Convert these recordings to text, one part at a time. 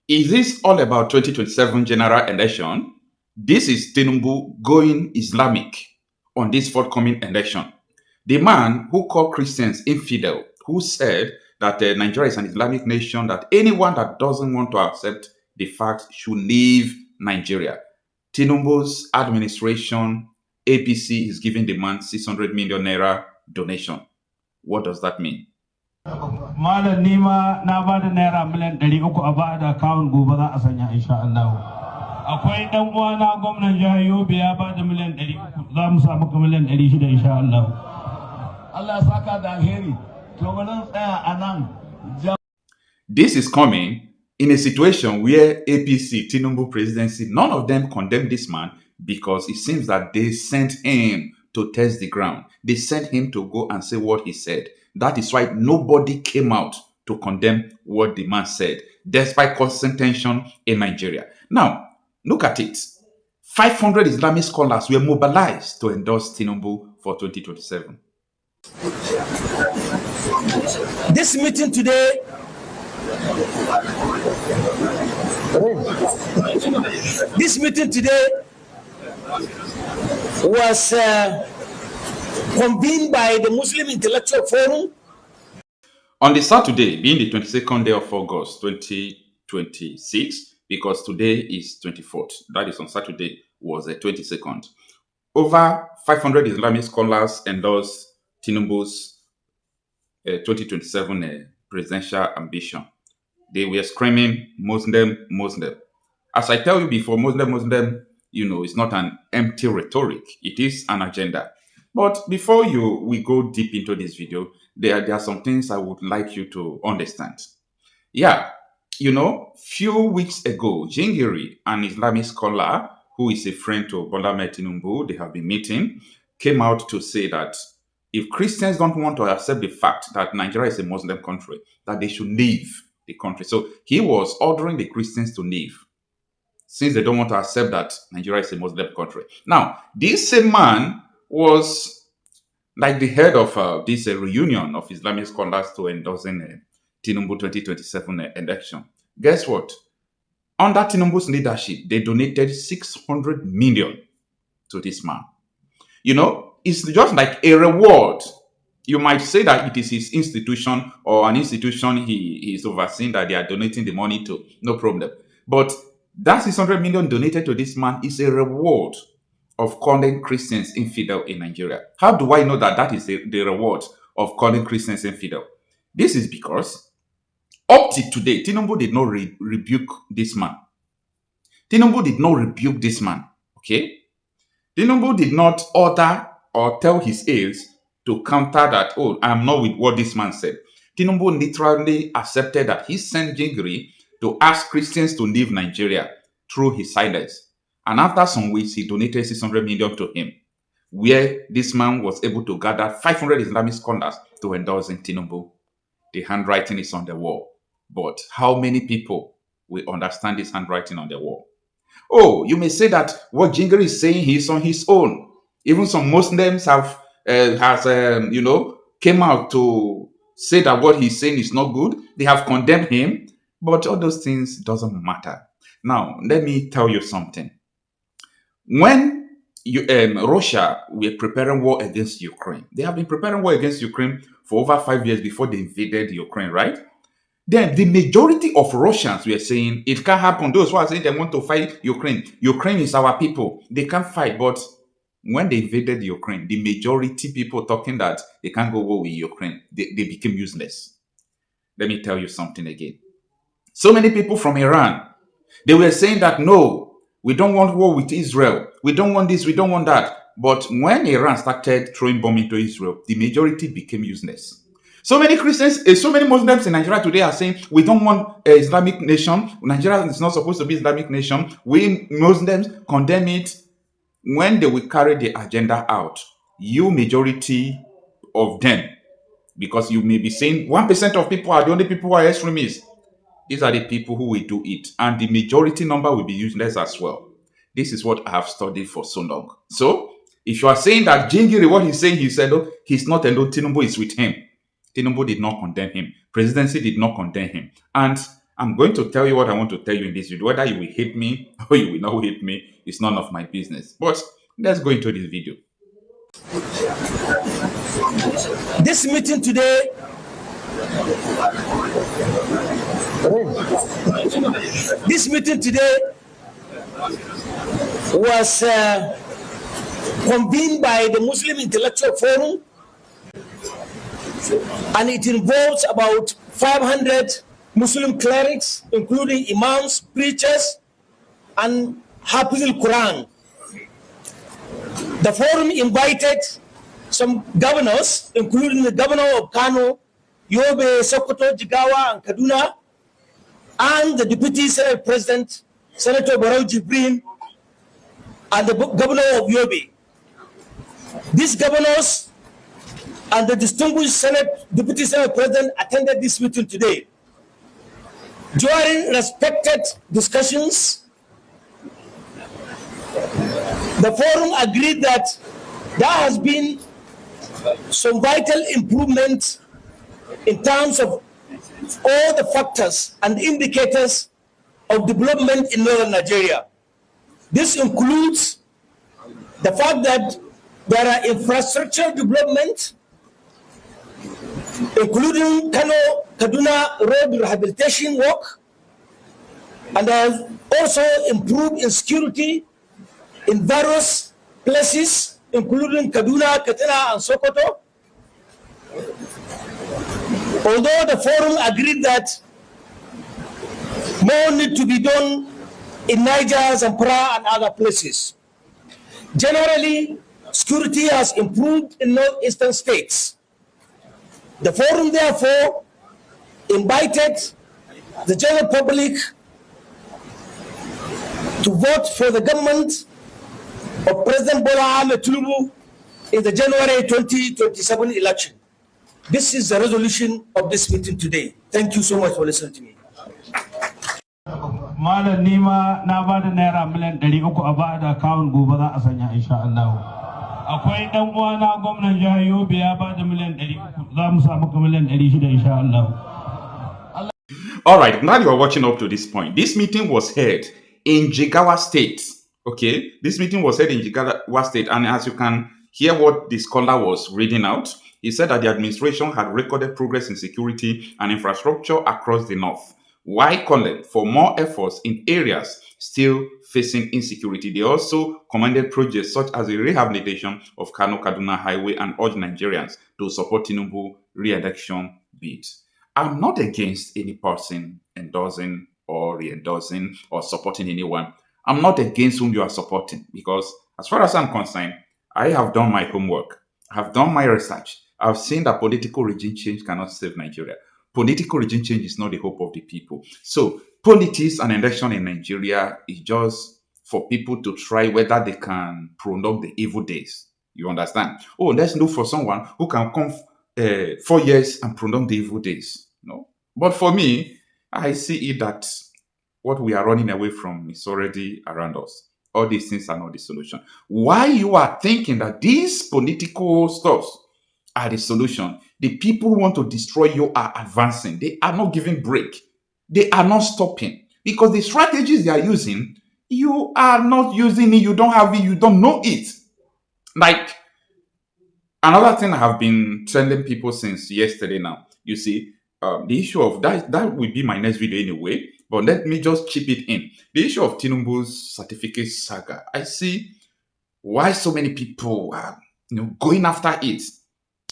Is this all about 2027 general election? This is Tinubu going Islamic on this forthcoming election. The man who called Christians infidel, who said that Nigeria is an Islamic nation, that anyone that doesn't want to accept the fact should leave Nigeria. Tinubu's administration, APC, is giving the man 600 million naira donation. What does that mean? Malam nima na ba da naira miliyan 300 a ba da akawun gobe za a sanya insha Allah. Akwai dan uwana gwamnan jihar Yobe ya ba da miliyan 300 za mu samu miliyan 600 insha Allah. Allah saka da alheri. To wannan tsaya anan. This is coming in a situation where APC, Tinubu presidency, none of them condemned this man because it seems that they sent him to test the ground. They sent him to go and say what he said. That is why nobody came out to condemn what the man said, despite constant tension in Nigeria. Now, look at it. 500 Islamic scholars were mobilized to endorse Tinubu for 2027. This meeting today was convened by the Muslim Intellectual Forum. On the Saturday, being the 22nd day of August 2026, because today is 24th, that is on Saturday, was the 22nd. Over 500 Islamic scholars endorsed Tinubu's 2027 presidential ambition. They were screaming, Muslim, Muslim. As I tell you before, Muslim, Muslim, it's not an empty rhetoric. It is an agenda. But before we go deep into this video, there are some things I would like you to understand. Yeah, few weeks ago, Jingiri, an Islamic scholar who is a friend to Bola Tinubu, they have been meeting, came out to say that if Christians don't want to accept the fact that Nigeria is a Muslim country, that they should leave the country. So he was ordering the Christians to leave, since they don't want to accept that Nigeria is a Muslim country. Now, this same man was like the head of this reunion of Islamic scholars to endorsing Tinubu 2027 election. Guess what? Under Tinubu's leadership, they donated 600 million to this man. It's just like a reward. You might say that it is his institution or an institution he is overseeing that they are donating the money to. No problem. But that 600 million donated to this man is a reward of calling Christians infidel in Nigeria. How do I know that is the reward of calling Christians infidel? This is because up to today, Tinubu did not rebuke this man. Tinubu did not rebuke this man. Okay? Tinubu did not order or tell his aides to counter that, oh, I'm not with what this man said. Tinubu literally accepted that he sent Jingiri to ask Christians to leave Nigeria through his silence. And after some weeks, he donated 600 million to him, where this man was able to gather 500 Islamic scholars to endorse in Tinubu. The handwriting is on the wall. But how many people will understand this handwriting on the wall? Oh, you may say that what Jingiri is saying, he's on his own. Even some Muslims came out to say that what he's saying is not good. They have condemned him, but all those things doesn't matter. Now, let me tell you something. When Russia were preparing war against Ukraine, they have been preparing war against Ukraine for over 5 years before they invaded Ukraine, right? Then the majority of Russians were saying it can't happen. Those who are saying they want to fight Ukraine. Ukraine is our people. They can't fight. But when they invaded Ukraine, the majority people talking that they can't go war with Ukraine, they became useless. Let me tell you something again. So many people from Iran, they were saying that no, we don't want war with Israel. We don't want this, we don't want that. But when Iran started throwing bomb into Israel, the majority became useless. So many Christians, so many Muslims in Nigeria today are saying, we don't want an Islamic nation. Nigeria is not supposed to be Islamic nation. We Muslims condemn it. When they will carry the agenda out, you majority of them, because you may be saying 1% of people are the only people who are extremists. These are the people who will do it. And the majority number will be useless as well. This is what I have studied for so long. So, if you are saying that Jingiri, what he's saying, he said, oh, he's not alone, Tinubu is with him. Tinubu did not condemn him. Presidency did not condemn him. And I'm going to tell you what I want to tell you in this video. Whether you will hate me or you will not hate me, it's none of my business. But let's go into this video. This meeting today was convened by the Muslim Intellectual Forum, and it involves about 500 Muslim clerics, including imams, preachers, and Hafiz al-Quran. The forum invited some governors, including the governor of Kano, Yobe, Sokoto, Jigawa, and Kaduna, and the deputy Senate president, Senator Barrow Jibrin, and the governor of Yobe. These governors and the distinguished deputy Senate president attended this meeting today. During respected discussions, the forum agreed that there has been some vital improvement in terms of all the factors and indicators of development in northern Nigeria. This includes the fact that there are infrastructure development, including Kano-Kaduna road rehabilitation work, and there is also improved in security in various places, including Kaduna, Katsina, and Sokoto. Although the forum agreed that more need to be done in Niger, Zamfara, and other places. Generally, security has improved in northeastern states. The forum therefore invited the general public to vote for the government of President Bola Ahmed Tinubu in the January 2027 election. This is the resolution of this meeting today. Thank you so much for listening to me. Malam nima na ba da naira miliyan 300 a ba da akawun gobe za a sanya insha Allah. Akwai dan uwana gwamnan jihar Yobe ya ba da miliyan 300, za mu samu miliyan 600 insha Allah. All right, now you are watching up to this point. This meeting was held in Jigawa State. Okay, this meeting was held in Jigawa State, and as you can hear what the scholar was reading out, he said that the administration had recorded progress in security and infrastructure across the north, while calling for more efforts in areas still facing insecurity. They also commended projects such as the rehabilitation of Kano-Kaduna Highway and urged Nigerians to support Tinubu re-election bid. I'm not against any person endorsing or re-endorsing or supporting anyone. I'm not against whom you are supporting, because as far as I'm concerned, I have done my homework. I have done my research. I've seen that political regime change cannot save Nigeria. Political regime change is not the hope of the people. So politics and election in Nigeria is just for people to try whether they can prolong the evil days. You understand? Oh, let's look for someone who can come 4 years and prolong the evil days. No. But for me, I see it that what we are running away from is already around us. All these things are not the solution. Why you are thinking that these political stuffs are the solution? The people who want to destroy you are advancing. They are not giving break. They are not stopping. Because the strategies they are using, you are not using it. You don't have it. You don't know it. Like, another thing I have been telling people since yesterday now. You see, the issue of that will be my next video anyway. But let me just chip it in. The issue of Tinubu's certificate saga. I see why so many people are going after it.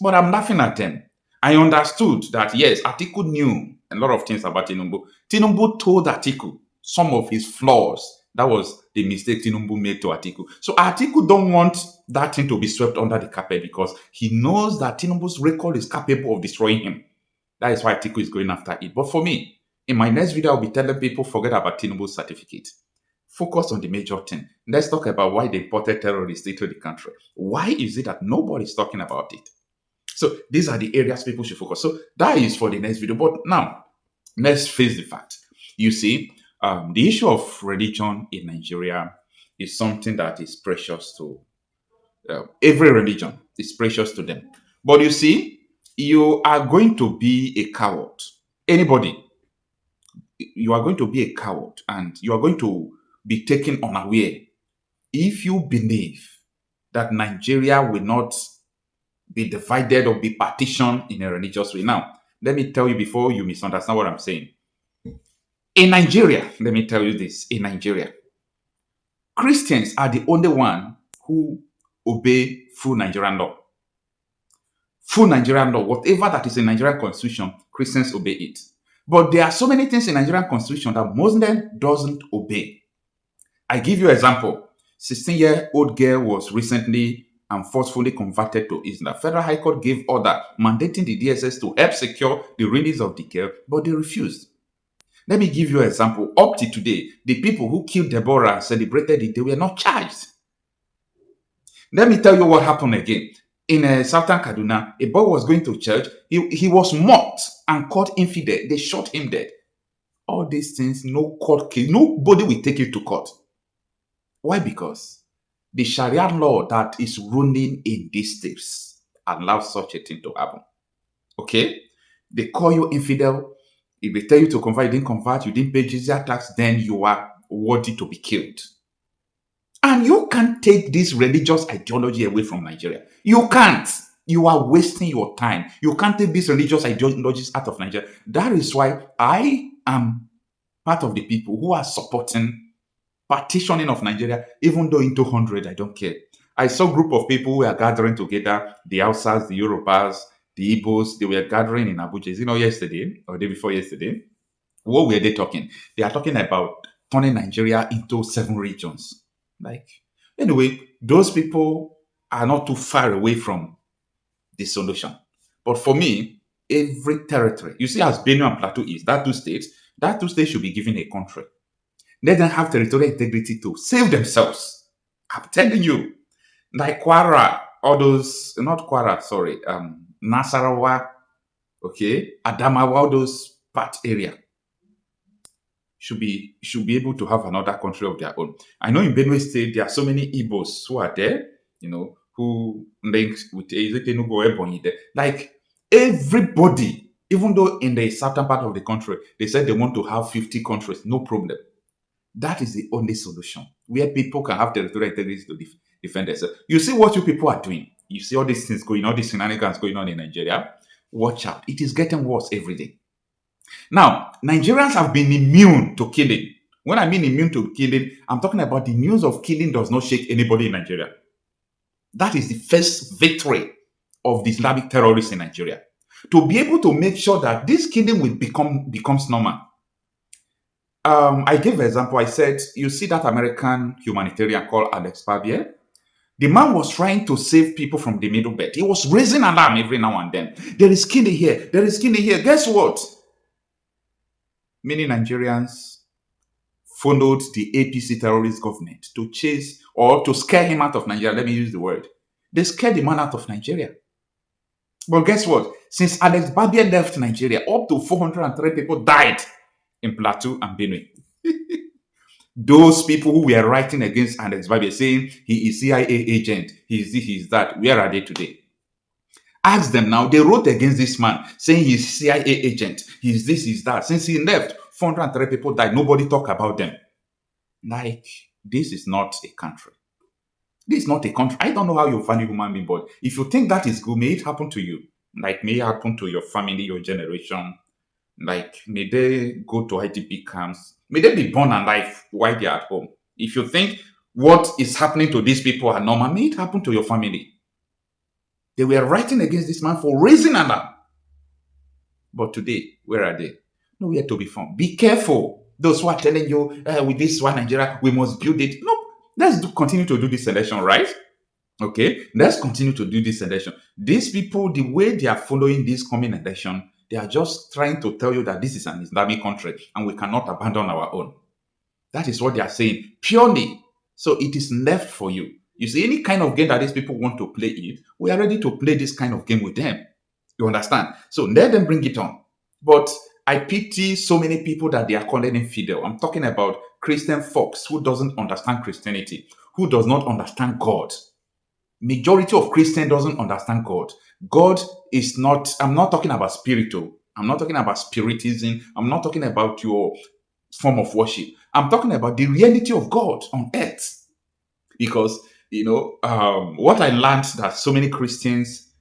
But I'm laughing at them. I understood that, yes, Atiku knew a lot of things about Tinubu. Tinubu told Atiku some of his flaws. That was the mistake Tinubu made to Atiku. So Atiku don't want that thing to be swept under the carpet, because he knows that Tinubu's record is capable of destroying him. That is why Atiku is going after it. But for me, in my next video, I'll be telling people, forget about Tinubu's certificate. Focus on the major thing. Let's talk about why they imported terrorists into the country. Why is it that nobody's talking about it? So these are the areas people should focus. So that is for the next video. But now, let's face the fact. You see, the issue of religion in Nigeria is something that is precious to every religion. Is precious to them. But you see, you are going to be a coward. Anybody, you are going to be a coward and you are going to be taken unaware if you believe that Nigeria will not be divided or be partitioned in a religious way. Now, let me tell you before you misunderstand what I'm saying. In Nigeria, let me tell you this, in Nigeria, Christians are the only one who obey full Nigerian law. Full Nigerian law, whatever that is in Nigerian constitution, Christians obey it. But there are so many things in Nigerian constitution that Muslim doesn't obey. I give you an example. 16-year-old girl was recently and forcefully converted to Islam. Federal High Court gave order mandating the DSS to help secure the release of the girl, but they refused. Let me give you an example. Up to today, the people who killed Deborah and celebrated it, they were not charged. Let me tell you what happened again. In Southern Kaduna, a boy was going to church. He was mocked and called infidel. They shot him dead. All these things, no court case, nobody will take you to court. Why? Because the Sharia law that is ruling in these states allows such a thing to happen. Okay? They call you infidel. If they tell you to convert, you didn't convert, you didn't pay jizya tax, then you are worthy to be killed. And you can't take this religious ideology away from Nigeria. You can't. You are wasting your time. You can't take these religious ideologies out of Nigeria. That is why I am part of the people who are supporting partitioning of Nigeria, even though in 200, I don't care. I saw a group of people who are gathering together, the Hausas, the Yorubas, the Igbos, they were gathering in Abuja. Yesterday or the day before yesterday. What were they talking? They are talking about turning Nigeria into 7 regions. Anyway, those people are not too far away from the solution. But for me, every territory, you see, as Benue and Plateau is, that two states should be given a country. Let them have territorial integrity to save themselves. I'm telling you, like Kwara, all those, not Kwara, sorry, Nasarawa, okay, Adamawa, all those part area should be able to have another country of their own. I know in Benue State there are so many Igbos who are there, who links with Tinubu or Ebonyi there. Like everybody, even though in the southern part of the country they said they want to have 50 countries, no problem. That is the only solution where people can have territorial integrity to defend themselves. You see what you people are doing. You see all these things going on, these shenanigans going on in Nigeria. Watch out. It is getting worse every day. Now, Nigerians have been immune to killing. When I mean immune to killing, I'm talking about the news of killing does not shake anybody in Nigeria. That is the first victory of the Islamic terrorists in Nigeria. To be able to make sure that this killing will becomes normal. I gave an example. I said, you see that American humanitarian called Alex Barbier? The man was trying to save people from the middle belt. He was raising alarm every now and then. There is killing here. There is killing here. Guess what? Many Nigerians followed the APC terrorist government to chase or to scare him out of Nigeria. Let me use the word. They scared the man out of Nigeria. But guess what? Since Alex Barbier left Nigeria, up to 403 people died in Plateau and Benue. Those people who were writing against Alex Barbier saying he is CIA agent, he is this, he is that, where are they today? Ask them now. They wrote against this man saying he's CIA agent, he's this, he's that. Since he left, 403 people died. Nobody talk about them. Like, this is not a country. This is not a country. I don't know how you value human being, but if you think that is good, may it happen to you. Like, may it happen to your family, your generation. Like, may they go to IDP camps. May they be born alive while they are at home. If you think what is happening to these people are normal, may it happen to your family. They were writing against this man for raising alarm. But today, where are they? Nowhere to be found. Be careful. Those who are telling you, with this one Nigeria, we must build it. No, let's continue to do this election, right? Okay, let's continue to do this election. These people, the way they are following this coming election, they are just trying to tell you that this is an Islamic country and we cannot abandon our own. That is what they are saying, purely. So it is left for you. You see, any kind of game that these people want to play it, we are ready to play this kind of game with them. You understand? So let them bring it on. But I pity so many people that they are calling infidel. I'm talking about Christian folks who doesn't understand Christianity, who does not understand God. Majority of Christians doesn't understand God. God is not, I'm not talking about spiritual. I'm not talking about spiritism. I'm not talking about your form of worship. I'm talking about the reality of God on earth. Because, what I learned that so many Christians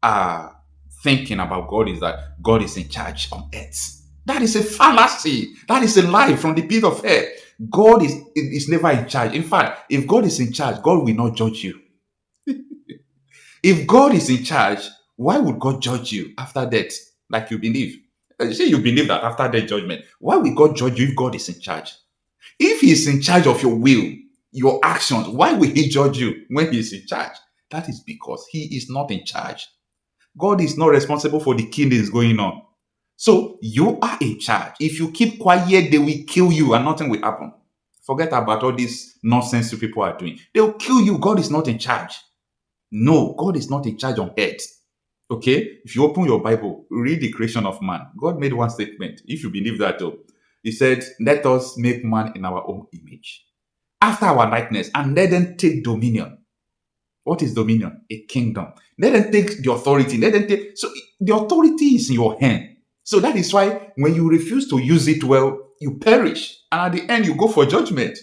are thinking about God is that God is in charge on earth. That is a fallacy. That is a lie from the pit of hell. God is never in charge. In fact, if God is in charge, God will not judge you. If God is in charge, why would God judge you after death, like you believe? You say you believe that after death judgment. Why will God judge you if God is in charge? If He is in charge of your will, your actions, why will He judge you when He is in charge? That is because He is not in charge. God is not responsible for the killings going on. So you are in charge. If you keep quiet, they will kill you and nothing will happen. Forget about all this nonsense you people are doing. They will kill you. God is not in charge. No, God is not in charge on earth. Okay? If you open your Bible, read the creation of man. God made one statement. If you believe that, He said, let us make man in our own image, after our likeness, and let them take dominion. What is dominion? A kingdom. Let them take the authority. So the authority is in your hand. So that is why when you refuse to use it well, you perish. And at the end, you go for judgment.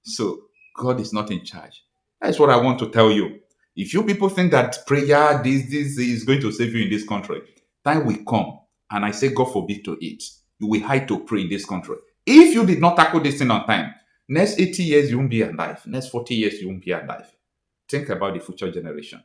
So God is not in charge. That's what I want to tell you. If you people think that prayer, this is going to save you in this country, time will come. And I say, God forbid to it. You will hide to pray in this country. If you did not tackle this thing on time, next 80 years, you won't be alive. Next 40 years, you won't be alive. Think about the future generation.